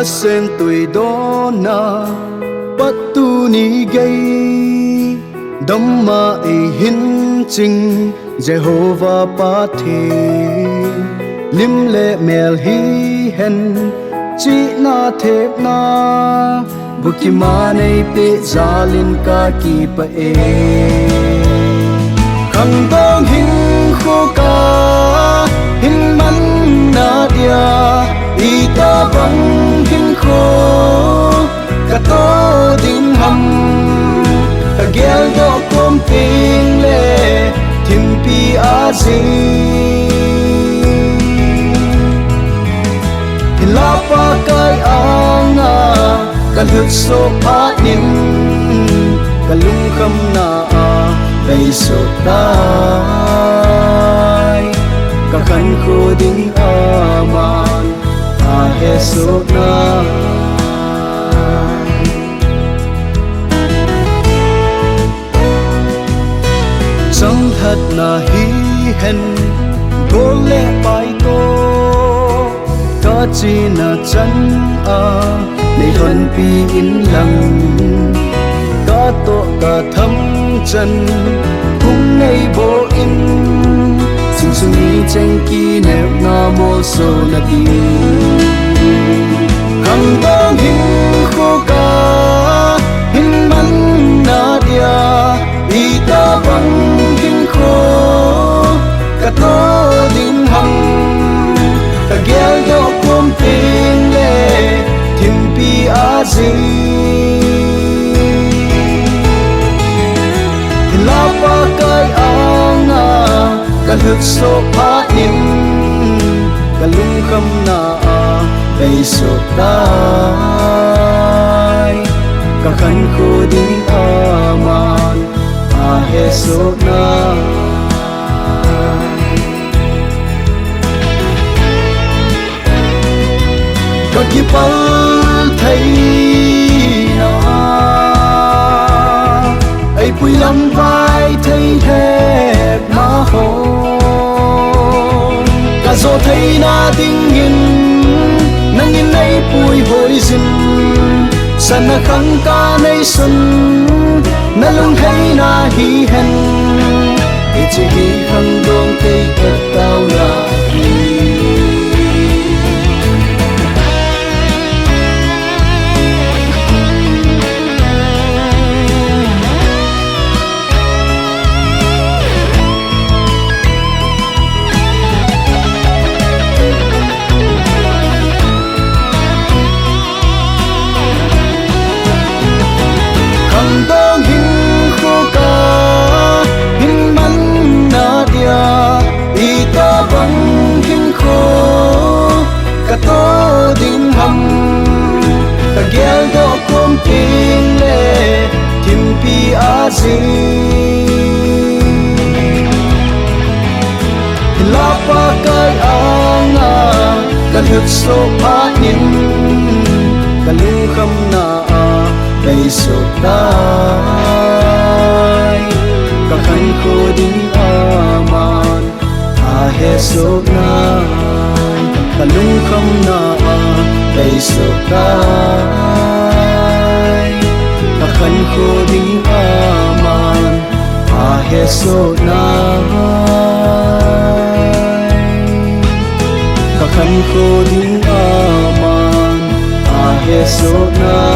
sen tui do na bắt tu ni gay Dhamma e hin ching Jehovah pa the lim le mel hi hen chi na thep na buki ma nei pe zalin ka ki pa e khang dong hin kho ka hin man na dia i ta bang hin kho ka to ding ham ka gel do kom ping le thim pi a la pa kai anga ka lut so pha nin ka lung kham na dai so tai ka khan ko ding aman a he so na sang thật na hi hen go le pai to ka chi na chan a nei hon pi in lang ka to ka tham chân hung nei bo in sing sung ni chen ki ne na mo so na di hang dong hin kho ka hin man na dia i ta bang hin kho ka to ding hang ka gel do kom ping le thim pi a la pa kai anga ka lut so pha nim ka lung kham na dai so tai ka khan ko ding aman a he so na ka ki pal thai na ai pui lam vai thai hẹp ma ho ka zo thai na ding in nang in nei pui hoi zin san na khang ka nei sun na lung thai na hi hen e chi hi hang dong tei ka tao na la pa kai anga ka lut so pha nin ka lung kham na dai so tai ka khan ko ding aman a he so na ka lung kham na dai so tai ka khan ko ding aman a he so na ka khan ko ding aman a he so na